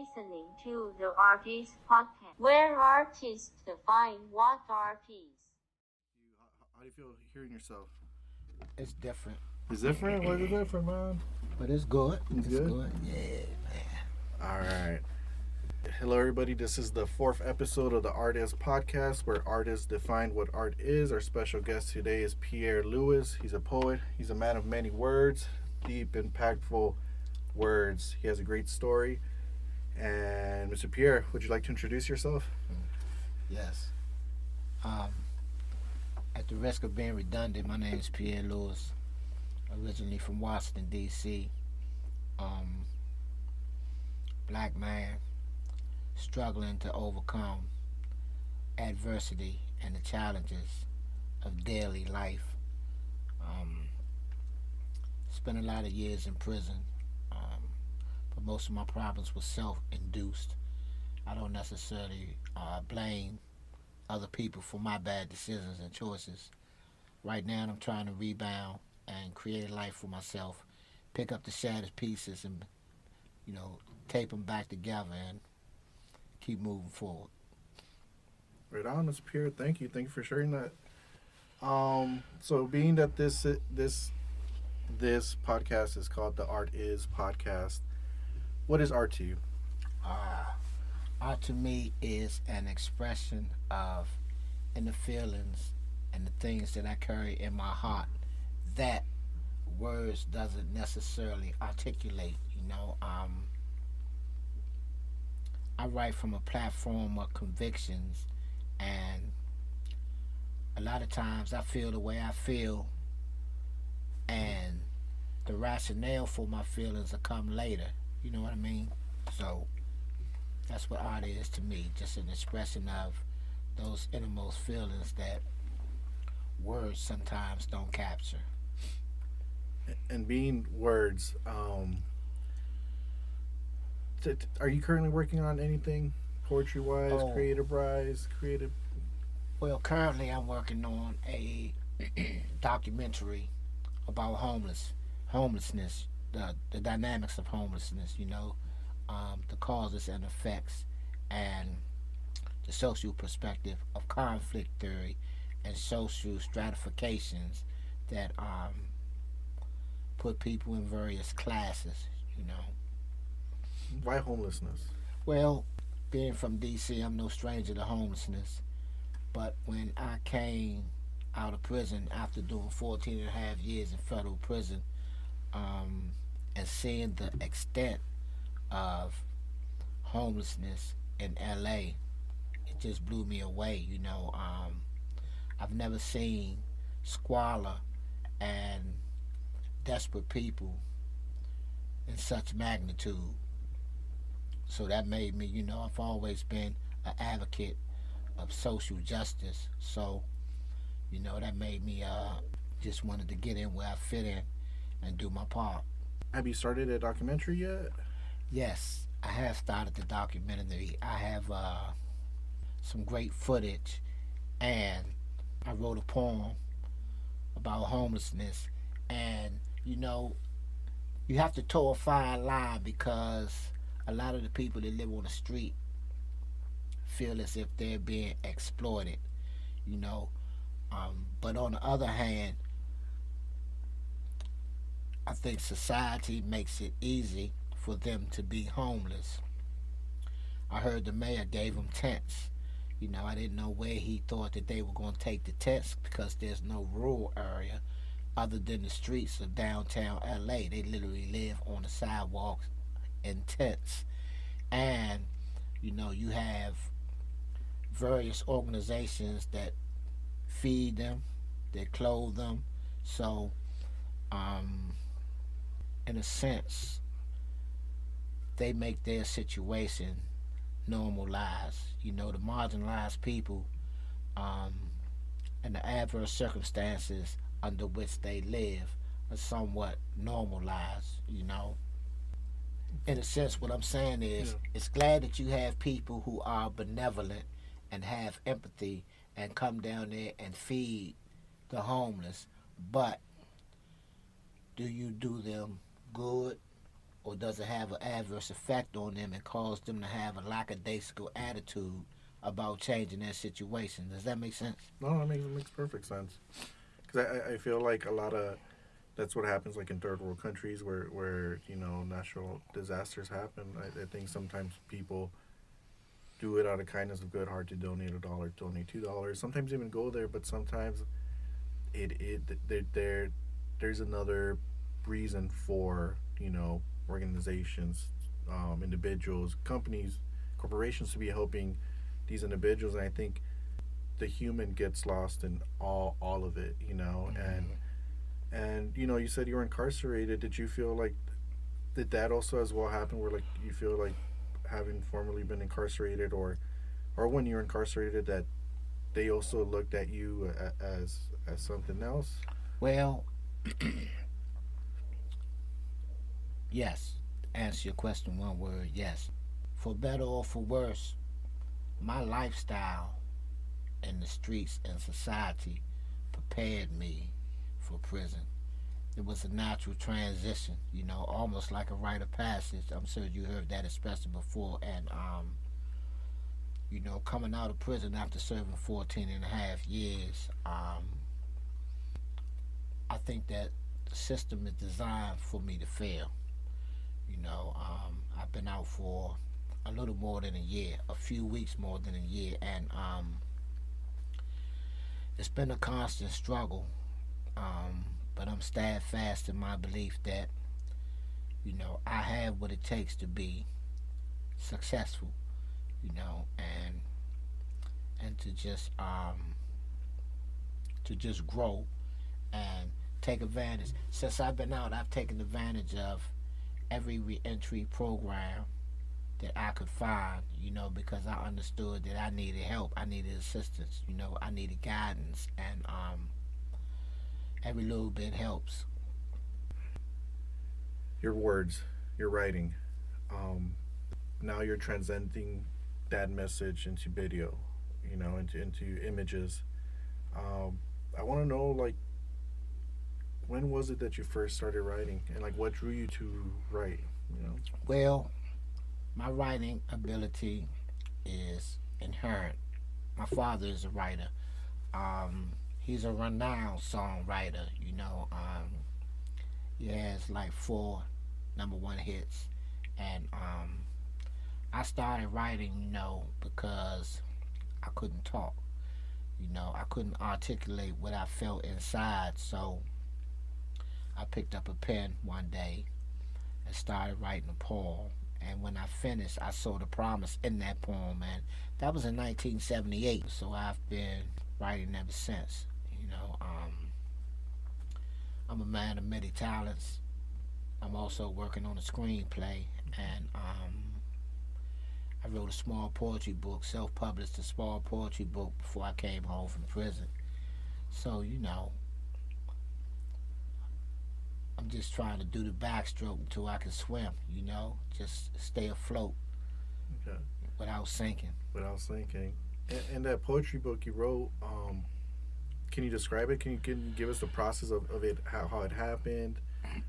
listening to the Artist Podcast, where artists define what art is. How do you feel hearing yourself? It's different, It's different? Why is it different, man? but it's good. It's It's good? good. Yeah, man. All right. Hello, everybody. This is the fourth episode of the Artist Podcast, where artists define what art is. Our special guest today is Pierre Lewis. He's a poet. He's a man of many words, deep, impactful words. He has a great story. And Mr. Pierre, would you like to introduce yourself? Yes. Um, at the risk of being redundant, my name is Pierre Lewis, originally from Washington, D.C. Black man struggling to overcome adversity and the challenges of daily life. Spent a lot of years in prison, but most of my problems were self-induced. I don't necessarily blame other people for my bad decisions and choices. Right now, I'm trying to rebound and create a life for myself, pick up the shattered pieces and, tape them back together and keep moving forward. Right on, Mr. Pierre. Thank you. Thank you for sharing that. So being that this podcast is called the Art Is Podcast, what is art to you? Art to me is an expression of inner feelings and the things that I carry in my heart that words doesn't necessarily articulate. I write from a platform of convictions, and a lot of times I feel the way I feel, and the rationale for my feelings will come later. You know what I mean? So that's what art is to me, just an expression of those innermost feelings that words sometimes don't capture. And being words, are you currently working on anything poetry wise, Oh, creative wise, creative? well, currently I'm working on a documentary about homelessness, the dynamics of homelessness, the causes and effects, and the social perspective of conflict theory and social stratifications that put people in various classes. Why homelessness? Well, being from DC, I'm no stranger to homelessness, but when I came out of prison after doing 14 and a half years in federal prison, um, and seeing the extent of homelessness in LA, it just blew me away. I've never seen squalor and desperate people in such magnitude. So that made me, I've always been an advocate of social justice. So, that made me just wanted to get in where I fit in and do my part. Have you started a documentary yet? Yes, I have started the documentary. I have some great footage, and I wrote a poem about homelessness. And, you have to toe a fine line because a lot of the people that live on the street feel as if they're being exploited, you know. But on the other hand, I think society makes it easy for them to be homeless. I heard the mayor gave them tents. I didn't know where he thought that they were going to take the tents because there's no rural area other than the streets of downtown LA. They literally live on the sidewalks in tents. And, you have various organizations that feed them, that clothe them. So, um, in a sense, they make their situation normalized. The marginalized people, um, and the adverse circumstances under which they live are somewhat normalized. In a sense, what I'm saying Yeah. is, it's glad that you have people who are benevolent and have empathy and come down there and feed the homeless, but do you do them good or does it have an adverse effect on them and cause them to have a lackadaisical attitude about changing their situation? Does that make sense? No, it makes perfect sense. Because I feel like a lot of that's what happens like in third world countries where natural disasters happen. I think sometimes people do it out of kindness of good heart to donate $1, donate $2, sometimes even go there, but sometimes there's another reason for organizations, individuals, companies, corporations to be helping these individuals, and I think the human gets lost in all of it, Mm-hmm. and you said you were incarcerated. Did you feel like did that also as well happen where like you feel like having formerly been incarcerated or when you're incarcerated that they also looked at you as something else? Well, yes. Answer your question one word, yes. For better or for worse, my lifestyle in the streets and society prepared me for prison. It was a natural transition, almost like a rite of passage. I'm sure you heard that expression before. And, coming out of prison after serving 14 and a half years, I think that the system is designed for me to fail. I've been out for a little more than a year, a few weeks more than a year, and it's been a constant struggle. But I'm steadfast in my belief that I have what it takes to be successful. And to just grow and take advantage. Since I've been out, I've taken advantage of every reentry program that I could find, because I understood that I needed help, I needed assistance, I needed guidance, and every little bit helps. Your words, your writing, um, now you're transcending that message into video, into images. I want to know like when was it that you first started writing and like what drew you to write, you know? Well, my writing ability is inherent. My father is a writer. He's a renowned songwriter. He has like four number one hits, and I started writing, because I couldn't talk. I couldn't articulate what I felt inside, so I picked up a pen one day and started writing a poem. And when I finished, I saw the promise in that poem, and that was in 1978. So I've been writing ever since. I'm a man of many talents. I'm also working on a screenplay, and I wrote a small poetry book, self-published a small poetry book before I came home from prison. So I'm just trying to do the backstroke until I can swim. Just stay afloat Okay. without sinking. Without thinking. And that poetry book you wrote, can you describe it? Can you give us the process of it, how it happened?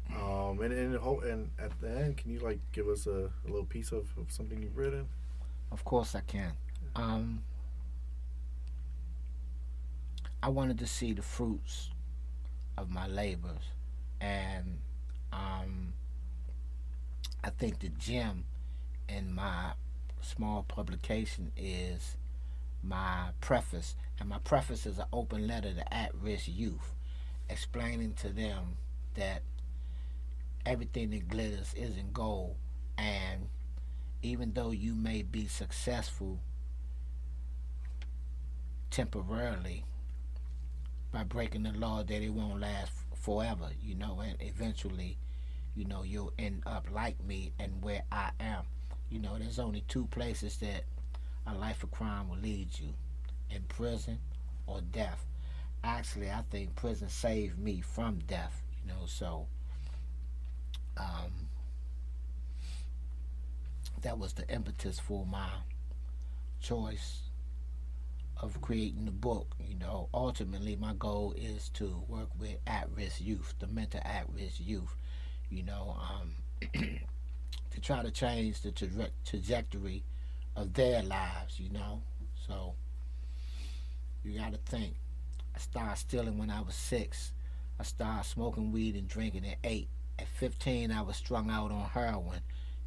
And at the end, can you like give us a little piece of something you've written? Of course I can. Um, I wanted to see the fruits of my labors, and um, I think the gem in my small publication is my preface, and my preface is an open letter to at-risk youth, explaining to them that everything that glitters isn't gold, and even though you may be successful temporarily by breaking the law, that it won't last forever, and eventually, you'll end up like me and where I am. There's only two places that a life of crime will lead you: in prison or death. Actually, I think prison saved me from death, so um, that was the impetus for my choice of creating the book. Ultimately, my goal is to work with at risk youth, the mental at risk youth. You know, um, to try to change the trajectory of their lives, you know. So you got to think. I started stealing when I was 6. I started smoking weed and drinking at 8. At 15, I was strung out on heroin,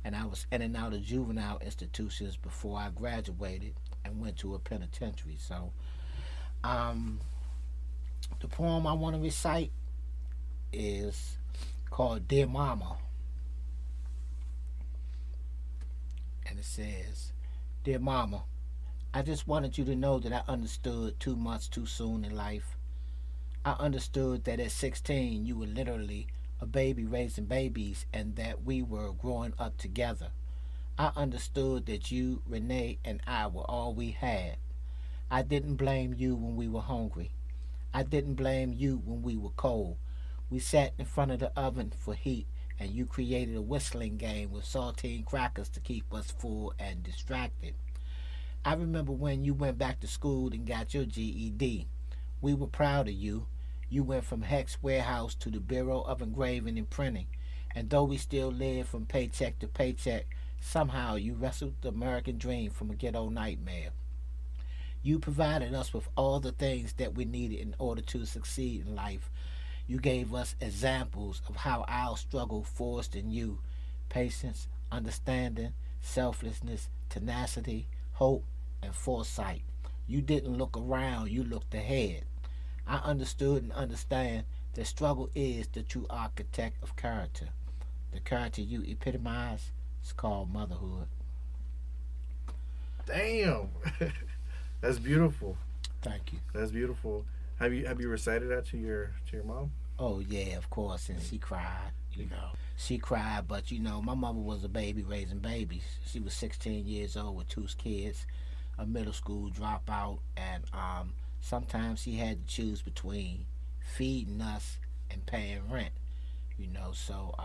and I was in and out of juvenile institutions before I graduated and went to a penitentiary. So, um, the poem I want to recite is called Dear Mama, and it says, Dear Mama, I just wanted you to know that I understood too much too soon in life. I understood that at 16 you were literally a baby raising babies and that we were growing up together. I understood that you, Renee, and I were all we had. I didn't blame you when we were hungry. I didn't blame you when we were cold. We sat in front of the oven for heat and you created a whistling game with saltine crackers to keep us full and distracted. I remember when you went back to school and got your GED. We were proud of you. You went from Hex Warehouse to the Bureau of Engraving and Printing. And though we still live from paycheck to paycheck, somehow you wrestled the American dream from a ghetto nightmare. You provided us with all the things that we needed in order to succeed in life. You gave us examples of how our struggle forced in you patience, understanding, selflessness, tenacity, hope, and foresight. You didn't look around, you looked ahead. I understood and understand that struggle is the true architect of character. The character you epitomize is called motherhood. Damn. That's beautiful. Thank you. That's beautiful. Have you recited that to your mom? Oh yeah, of course, and she cried, you know. She cried, but you know, my mother was a baby raising babies. She was 16 years old with 2 kids, a middle school dropout, and sometimes she had to choose between feeding us and paying rent, you know. So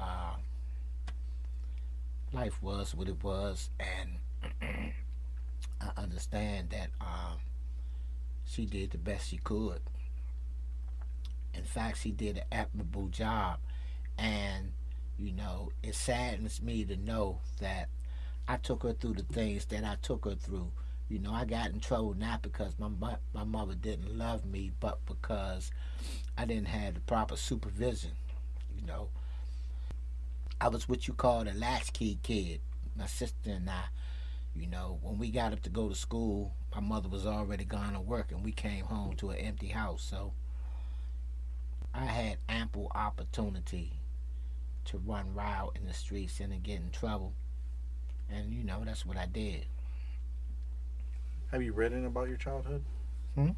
life was what it was, and I understand that she did the best she could. In fact, she did an admirable job, and you know, it saddens me to know that I took her through the things that I took her through. You know, I got in trouble not because my mother didn't love me, but because I didn't have the proper supervision. You know, I was what you call a latchkey kid. My sister and I, you know, when we got up to go to school, my mother was already gone to work, and we came home to an empty house. So I had ample opportunity to run wild in the streets and to get in trouble. And, you know, that's what I did. Have you written about your childhood? Hmm?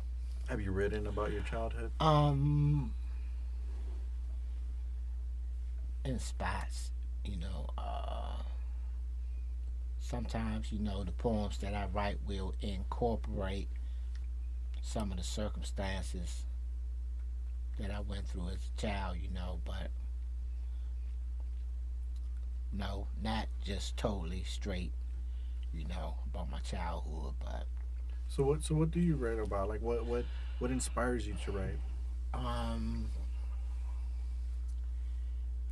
Have you written about your childhood? In spots, you know, sometimes, you know, the poems that I write will incorporate some of the circumstances that I went through as a child, you know, but no, not just totally straight, you know, about my childhood, but So what do you write about? Like what inspires you to write? um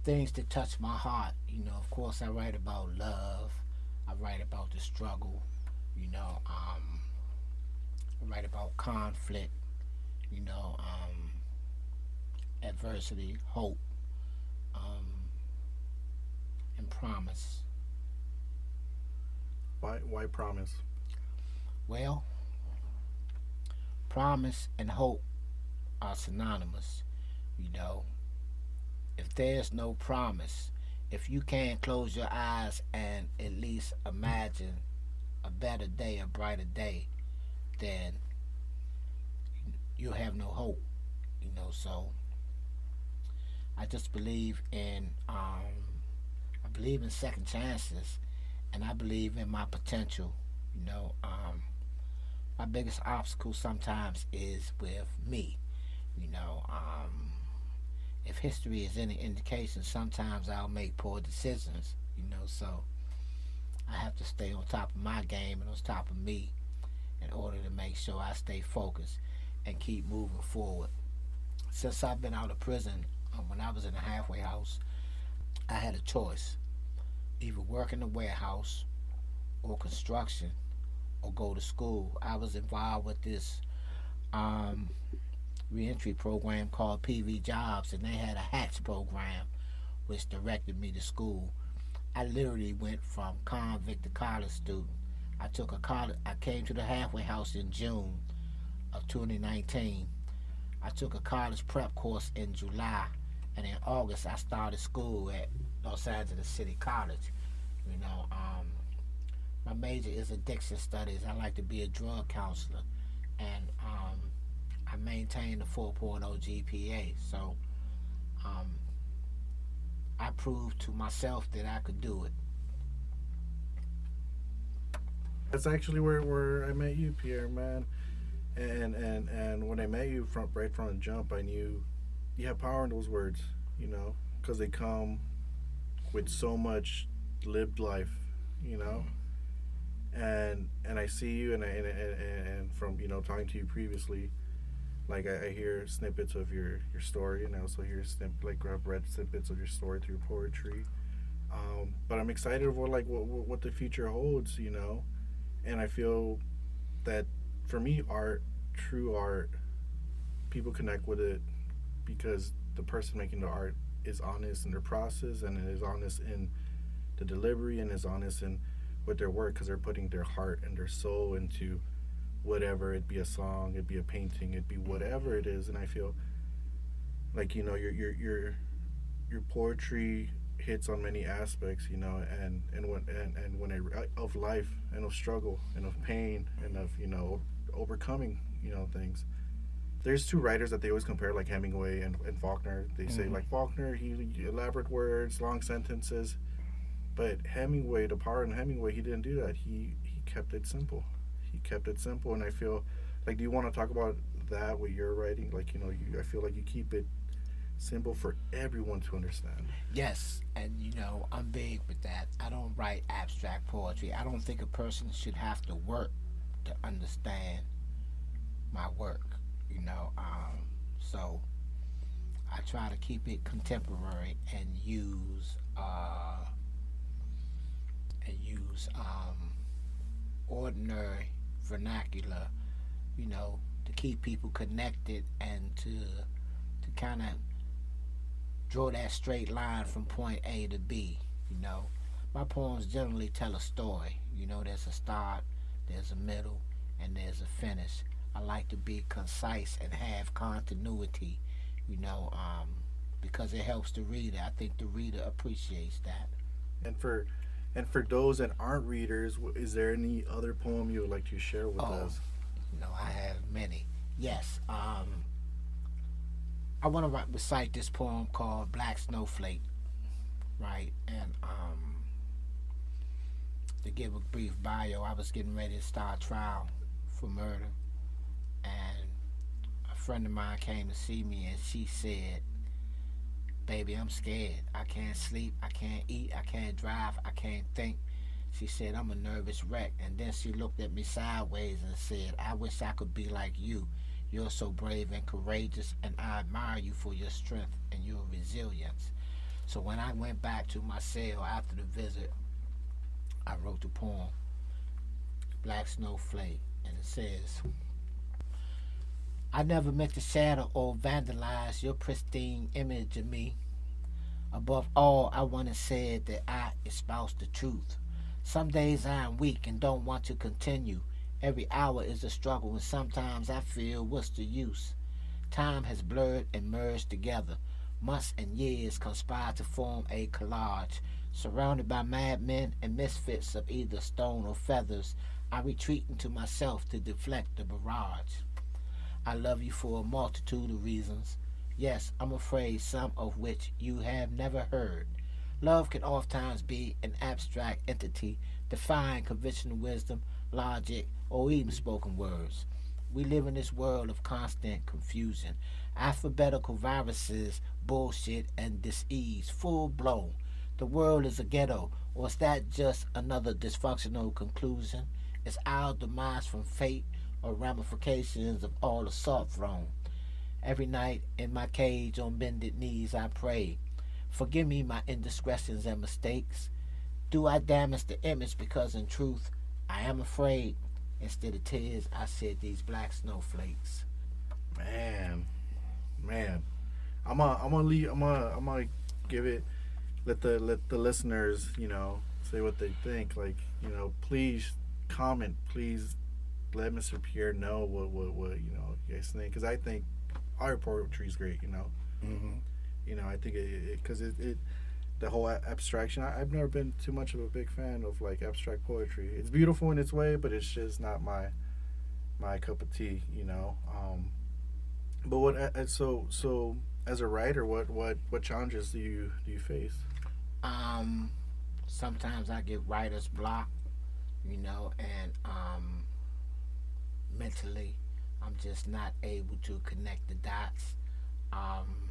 things that touch my heart, you know. Of course I write about love, I write about the struggle, you know, I write about conflict, you know, adversity, hope, um, and promise. Why promise? Well, promise and hope are synonymous, you know. If there's no promise, if you can't close your eyes and at least imagine a better day, a brighter day, then you have no hope, you know. So I just believe in I believe in second chances, and I believe in my potential, you know. My biggest obstacle sometimes is with me, you know. If history is any indication, sometimes I'll make poor decisions, you know. So I have to stay on top of my game and on top of me in order to make sure I stay focused and keep moving forward. Since I've been out of prison, when I was in a halfway house, I had a choice. either work in a warehouse or construction or go to school. I was involved with this um, reentry program called PV Jobs, and they had a HATS program which directed me to school. I literally went from convict to college student. I took a college. I came to the halfway house in June of 2019. I took a college prep course in July, and in August I started school at Los Angeles City College. You know, my major is addiction studies. I like to be a drug counselor, and I maintain a 4.0 GPA. So um, I proved to myself that I could do it. That's actually where I met you, Pierre, man. And when I met you from right from the jump, I knew you have power in those words, you know, because they come with so much lived life, you know. And I see you, and from talking to you previously, like I hear snippets of your story, and I also hear I've read snippets of your story through poetry. But I'm excited for like what the future holds, you know, and I feel that for me, art, true art, people connect with it because the person making the art is honest in their process and is honest in the delivery and is honest in with their work because they're putting their heart and their soul into whatever it be, a song, it be a painting, it be whatever it is. And I feel like your poetry hits on many aspects, you know, and when of life and of struggle and of pain and of overcoming things. There's two writers that they always compare, like Hemingway and Faulkner. They say like Faulkner, he elaborate words, long sentences, but Hemingway, the power in Hemingway, he didn't do that. He kept it simple. He kept it simple, and I feel like, do you want to talk about that with your writing? Like I feel like you keep it simple for everyone to understand. Yes, and I'm big with that. I don't write abstract poetry. I don't think a person should have to work to understand my work. So I try to keep it contemporary and use ordinary vernacular, to keep people connected and to kind of draw that straight line from point A to B. My poems generally tell a story. There's a start, there's a middle, and there's a finish. I like to be concise and have continuity, because it helps the reader. I think the reader appreciates that. And for those that aren't readers, is there any other poem you would like to share with us? I have many. Yes. I want to recite this poem called Black Snowflake, right? And to give a brief bio, I was getting ready to start trial for murder, and a friend of mine came to see me, and she said, "Baby, I'm scared. I can't sleep. I can't eat. I can't drive. I can't think." She said, "I'm a nervous wreck." And then she looked at me sideways and said, "I wish I could be like you. You're so brave and courageous, and I admire you for your strength and your resilience." So when I went back to my cell after the visit, I wrote the poem, Black Snowflake, and it says, "I never meant to shatter or vandalize your pristine image of me. Above all, I once said that I espouse the truth. Some days I am weak and don't want to continue. Every hour is a struggle, and sometimes I feel, what's the use? Time has blurred and merged together. Months and years conspire to form a collage. Surrounded by madmen and misfits of either stone or feathers, I retreat into myself to deflect the barrage. I love you for a multitude of reasons. Yes, I'm afraid some of which you have never heard. Love can oftentimes be an abstract entity, defying conventional wisdom, logic, or even spoken words. We live in this world of constant confusion, alphabetical viruses, bullshit, and disease, full blown. The world is a ghetto, or is that just another dysfunctional conclusion? Is our demise from fate or ramifications of all assault thrown? Every night in my cage on bended knees I pray. Forgive me my indiscretions and mistakes. do I damage the image? Because in truth, I am afraid. Instead of tears, I said these black snowflakes. Man, man. I'm gonna give it. Let the listeners, say what they think. Like, please comment. Please let Mr. Pierre know what you guys think. Because I think our poetry is great. Mm-hmm. I think because it the whole abstraction. I've never been too much of a big fan of like abstract poetry. It's beautiful in its way, but it's just not my cup of tea. But so as a writer, what challenges do you face? Um, Sometimes I get writer's block, and mentally, I'm just not able to connect the dots. Um,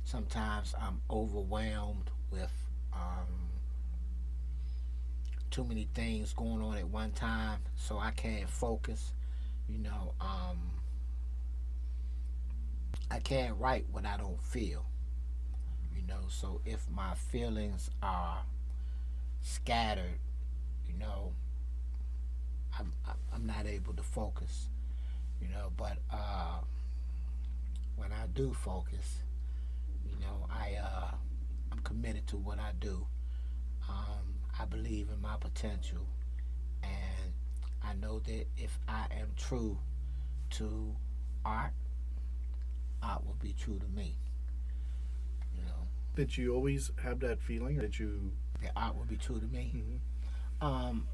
Sometimes I'm overwhelmed with um, too many things going on at one time, so I can't focus. You know, um, I can't write what I don't feel. So if my feelings are scattered, you know, I'm not able to focus. But when I do focus, I'm committed to what I do. I believe in my potential, and I know that if I am true to art, art will be true to me. You know, Did you always have that feeling, or did you? that art will be true to me. Mhm. Um,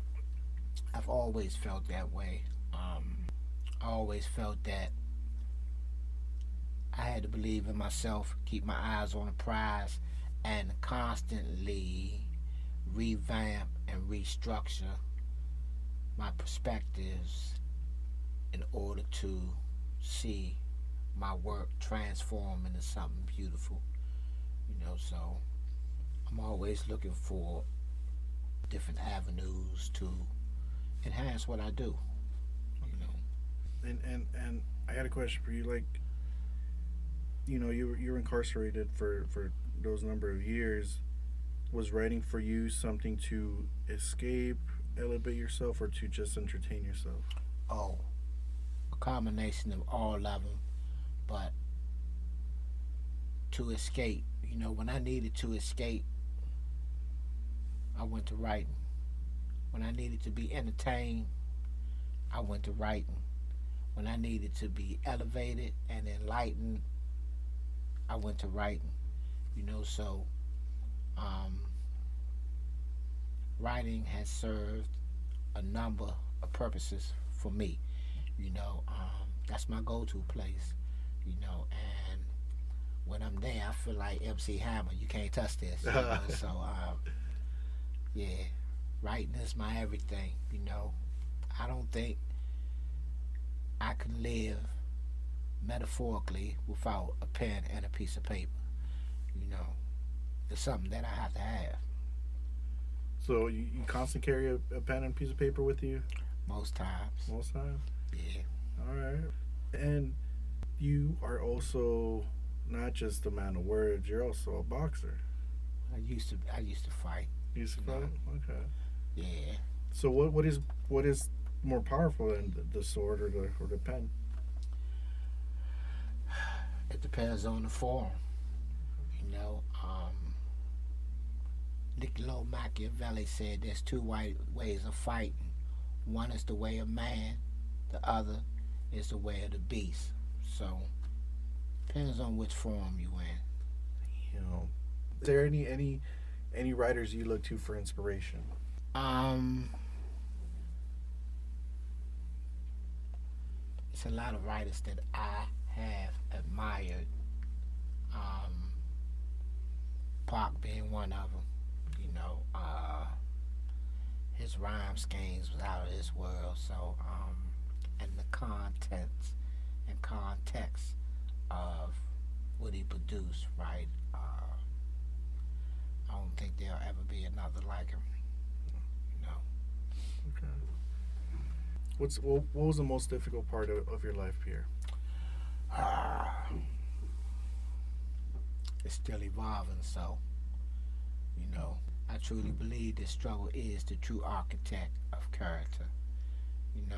I've always felt that way. I always felt that I had to believe in myself, keep my eyes on the prize, and constantly revamp and restructure my perspectives in order to see my work transform into something beautiful. So I'm always looking for different avenues to enhance what I do. You know, And I had a question for you. Like, you were incarcerated for those number of years. Was writing for you something to escape, elevate yourself, or to just entertain yourself? oh, a combination of all of them, but to escape. When I needed to escape, I went to writing. When I needed to be entertained, I went to writing. When I needed to be elevated and enlightened, I went to writing. So um, writing has served a number of purposes for me. That's my go-to place. And when I'm there, I feel like MC Hammer. You can't touch this. So yeah, writing is my everything. I don't think I could live metaphorically without a pen and a piece of paper. You know, it's something that I have to have So you constantly carry a pen and piece of paper with you most times. most times? Yeah. All right. And you are also not just a man of words. You're also a boxer. I used to fight. You used to You know. fight? Okay. Yeah. So what is more powerful than the sword or the pen? It depends on the form. You know. Niccolo Machiavelli said there's two ways of fighting. One is the way of man. The other is the way of the beast. So depends on which form you in. You know, is there any writers you look to for inspiration? Um, it's a lot of writers that I have admired. Um, Park being one of them. His rhyme schemes was out of this world. So, and the contents and context of what he produced, right? I don't think there'll ever be another like him. You know, Okay. What was the most difficult part of your life, Pierre? it's still evolving. So, you know, I I truly believe this struggle is the true architect of character, and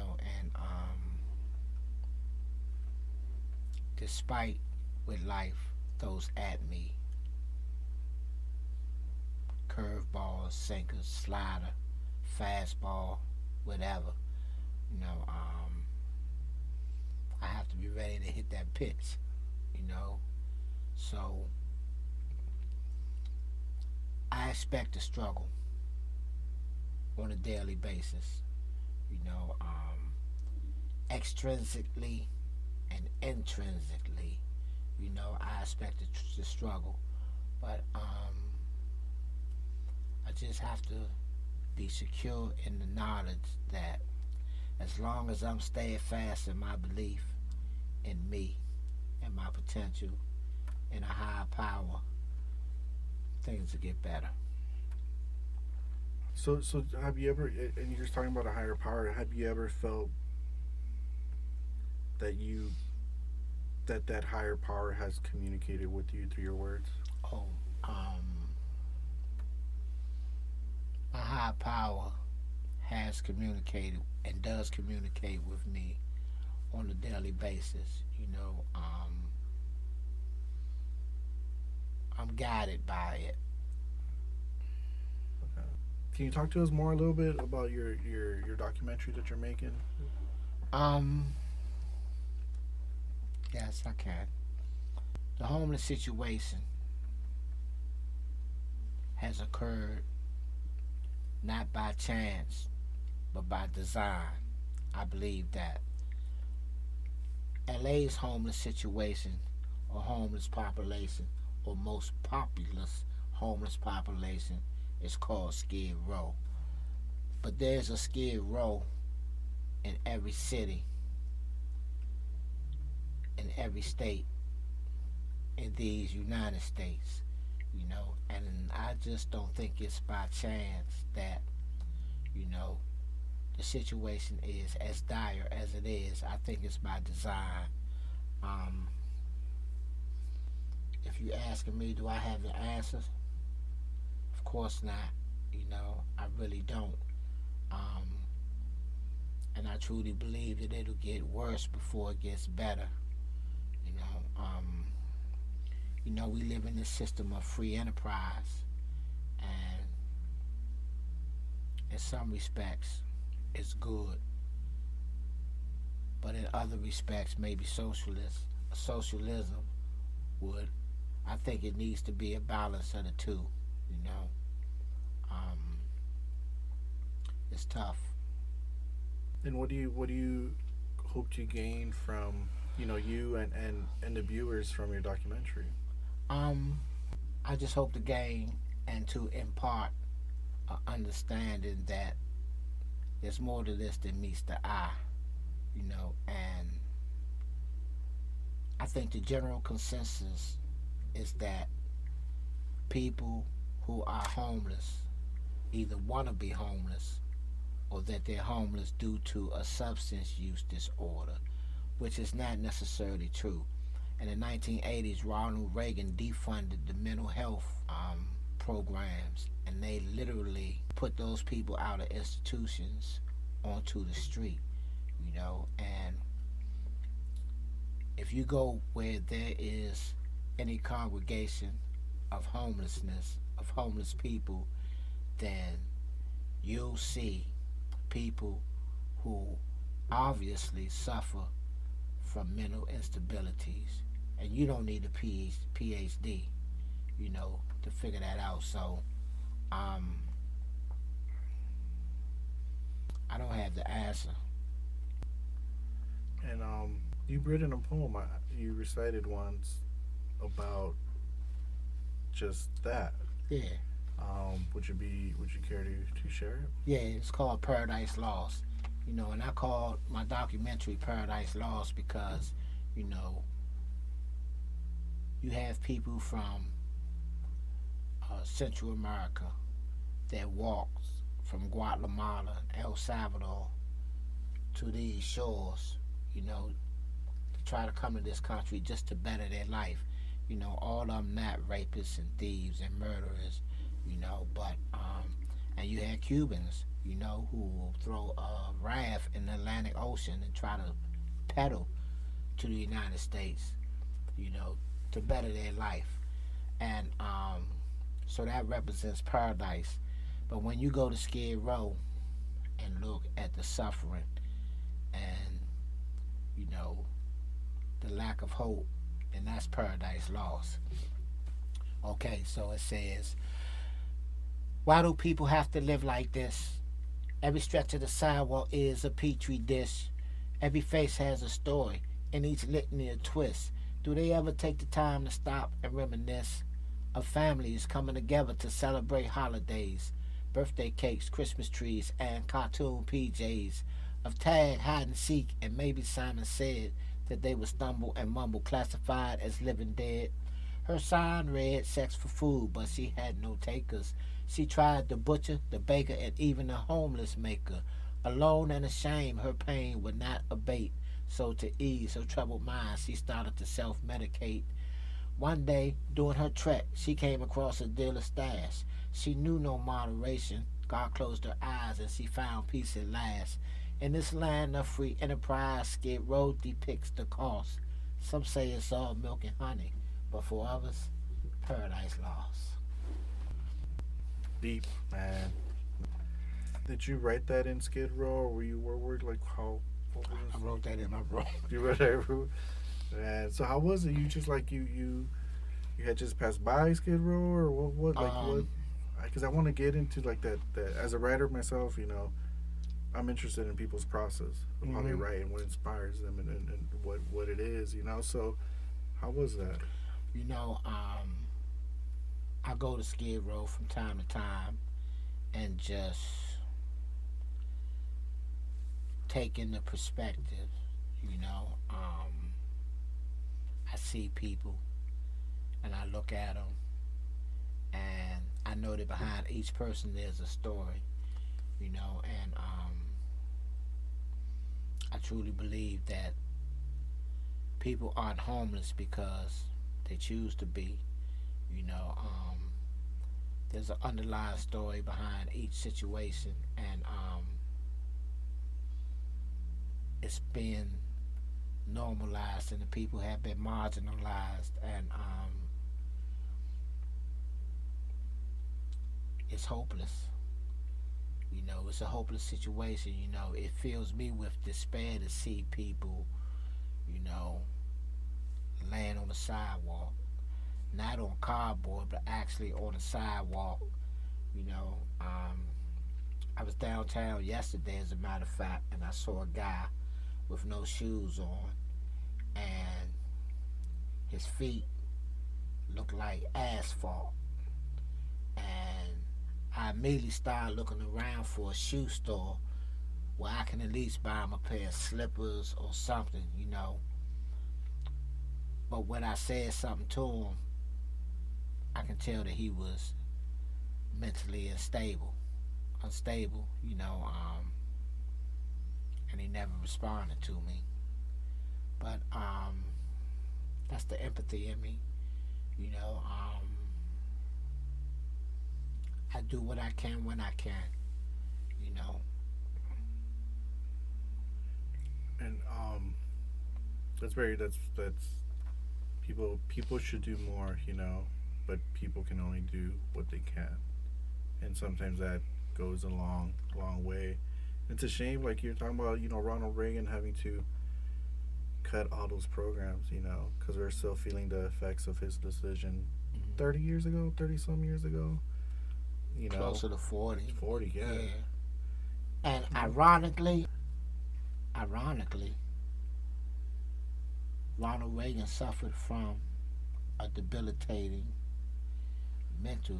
despite what life throws at me, curveballs, sinkers, slider, fastball, whatever, you know, um, I have to be ready to hit that pitch, you know. So I expect to struggle on a daily basis, you know, um, extrinsically and intrinsically. I expect to struggle, but I just have to be secure in the knowledge that as long as I'm steadfast in my belief in me and my potential in a higher power, things will get better. So have you ever, and you're talking about a higher power, have you ever felt that that higher power has communicated with you through your words? Oh, um, my higher power has communicated and does communicate with me on a daily basis. I'm guided by it. Okay. Can you talk to us more a little bit about your documentary that you're making? Um, yes, I can. The homeless situation has occurred not by chance, but by design. I believe that LA's homeless situation or homeless population or most populous homeless population is called Skid Row. But there's a Skid Row in every city, in every state in these United States, and I just don't think it's by chance that, you know, the situation is as dire as it is. I think it's by design. Um, if you asking me, do I have the answers? Of course not. I really don't. Um, and I truly believe that it'll get worse before it gets better. You know, um, we live in this system of free enterprise, and in some respects, it's good, but in other respects, maybe socialism would. I think it needs to be a balance of the two. You know, um, it's tough. And what do you hope to gain from you and the viewers from your documentary? Um, I just hope to gain and to impart a understanding that there's more to this than meets the eye. And I think the general consensus is that people who are homeless either want to be homeless or that they're homeless due to a substance use disorder, which is not necessarily true. In the 1980s, Ronald Reagan defunded the mental health programs, and they literally put those people out of institutions onto the street. And if you go where there is any congregation of homelessness, of homeless people, then you'll see people who obviously suffer from mental instabilities. And you don't need a PhD, to figure that out. So, I don't have the answer. And you've written a poem. You recited once about just that. Yeah. Would you care to share it? Yeah, it's called Paradise Lost. And I called my documentary Paradise Lost because, you know, you have people from Central America that walks from Guatemala, El Salvador to these shores, to try to come to this country just to better their life. All of them not rapists and thieves and murderers. But and you had Cubans, who will throw a raft in the Atlantic Ocean and try to pedal to the United States, you know, to better their life. And so that represents paradise. But when you go to Skid Row and look at the suffering and, you know, the lack of hope, and that's paradise lost. Okay, so it says, why do people have to live like this? Every stretch of the sidewalk is a petri dish. Every face has a story, and each litany a twist. Do they ever take the time to stop and reminisce of families coming together to celebrate holidays, birthday cakes, Christmas trees, and cartoon PJs? Of tag, hide and seek, and maybe Simon said that they would stumble and mumble, classified as living dead. Her sign read sex for food, but she had no takers. She tried the butcher, the baker, and even the homeless maker. Alone and ashamed, her pain would not abate. So to ease her troubled mind, she started to self-medicate. One day, during her trek, she came across a dealer's stash. She knew no moderation. God closed her eyes and she found peace at last. In this land of free enterprise, Skid Row depicts the cost. Some say it's all milk and honey, but for others, paradise lost. Deep, man. Did you write that in Skid Row, or were you were like how? What was I wrote that in my book. you wrote that? And so how was it? You just like you had just passed by Skid Row, or what like what? Because I want to get into like that as a writer myself. I'm interested in people's process of how they write and what inspires them and what it is. So how was that? You know, I go to Skid Row from time to time and just take in the perspective. You know, I see people and I look at them and I know that behind each person there's a story. And I truly believe that people aren't homeless because they choose to be. You know, there's an underlying story behind each situation, and it's been normalized, and the people have been marginalized, and it's hopeless. It's a hopeless situation. It fills me with despair to see people, you know, laying on the sidewalk, not on cardboard, but actually on the sidewalk. You know, I was downtown yesterday, as a matter of fact, and I saw a guy with no shoes on, and his feet looked like asphalt. And I immediately started looking around for a shoe store where I can at least buy him a pair of slippers or something. But when I said something to him, I can tell that he was mentally unstable, and he never responded to me. But that's the empathy in me, you know. I do what I can when I can, you know. And that's people should do more, but people can only do what they can, and sometimes that goes a long way. It's a shame, like you're talking about, Ronald Reagan having to cut all those programs, because we're still feeling the effects of his decision 30 years ago, 30 some years ago. Closer to 40. 40, yeah. And ironically, Ronald Reagan suffered from a debilitating mental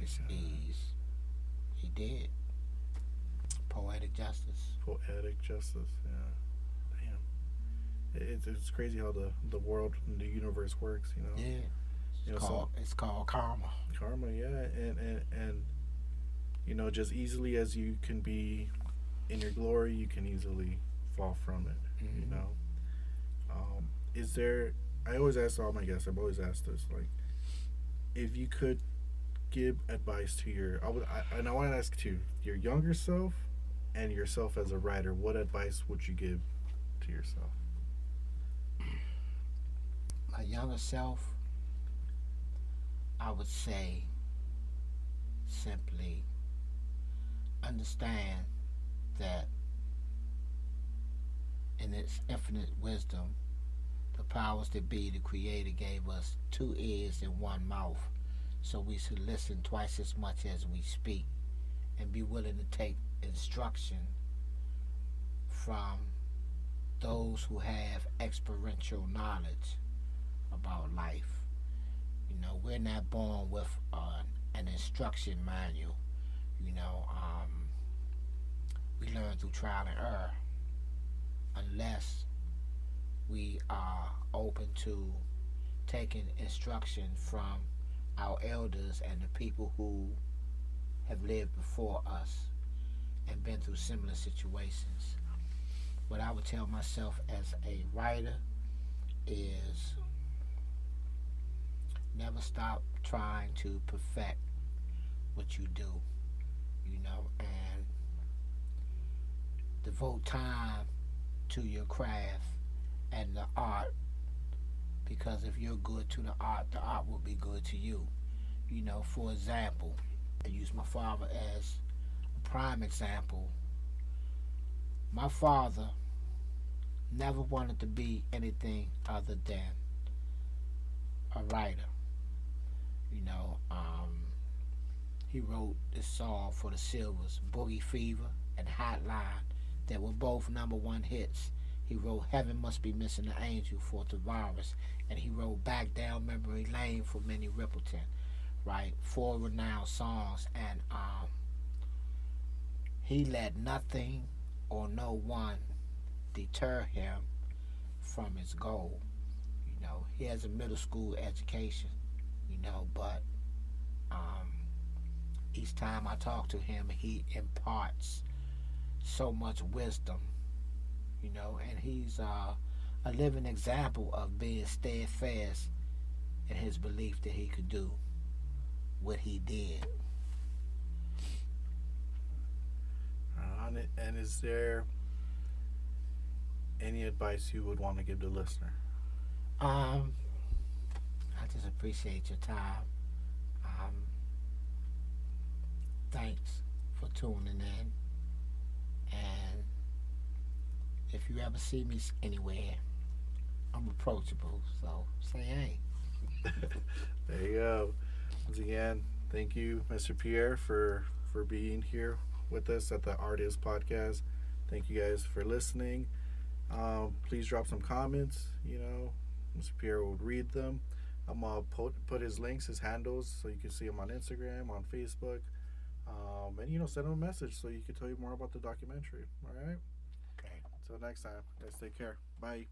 disease. He did. Poetic justice. Poetic justice, yeah. Damn. It's crazy how the world and the universe works, Yeah. It's called karma. Karma, yeah. And just easily as you can be in your glory, you can easily fall from it, I always ask all my guests, I've always asked this, like, if you could give advice to your and I want to ask too your younger self and yourself as a writer, what advice would you give to yourself? My younger self, I would say simply understand that in its infinite wisdom, the powers that be, the Creator, gave us two ears and one mouth, so we should listen twice as much as we speak and be willing to take instruction from those who have experiential knowledge about life. We're not born with an instruction manual. You know, um, we learn through trial and error unless we are open to taking instruction from our elders and the people who have lived before us and been through similar situations. What I would tell myself as a writer is never stop trying to perfect what you do, and devote time to your craft and the art, because if you're good to the art will be good to you. For example, I use my father as a prime example. My father never wanted to be anything other than a writer. You know, um, he wrote this song for the Silvers, Boogie Fever and Hotline, that were both number one hits. He wrote Heaven Must Be Missing an Angel for Tavares, and he wrote Back Down Memory Lane for Minnie Riperton, right? Four renowned songs, and he let nothing or no one deter him from his goal. He has a middle school education, but um, each time I talk to him, he imparts so much wisdom, and he's a living example of being steadfast in his belief that he could do what he did. And is there any advice you would want to give the listener? Um, I just appreciate your time. Um, Thanks for tuning in. And if you ever see me anywhere, I'm approachable. So say hey. There you go. Once again, thank you, Mr. Pierre, for being here with us at the Artist Podcast. Thank you guys for listening. Please drop some comments. Mr. Pierre will read them. I'm gonna put his links, his handles, so you can see him on Instagram, on Facebook, and send him a message so he can tell you more about the documentary. All right. Okay. Until next time, guys, take care. Bye.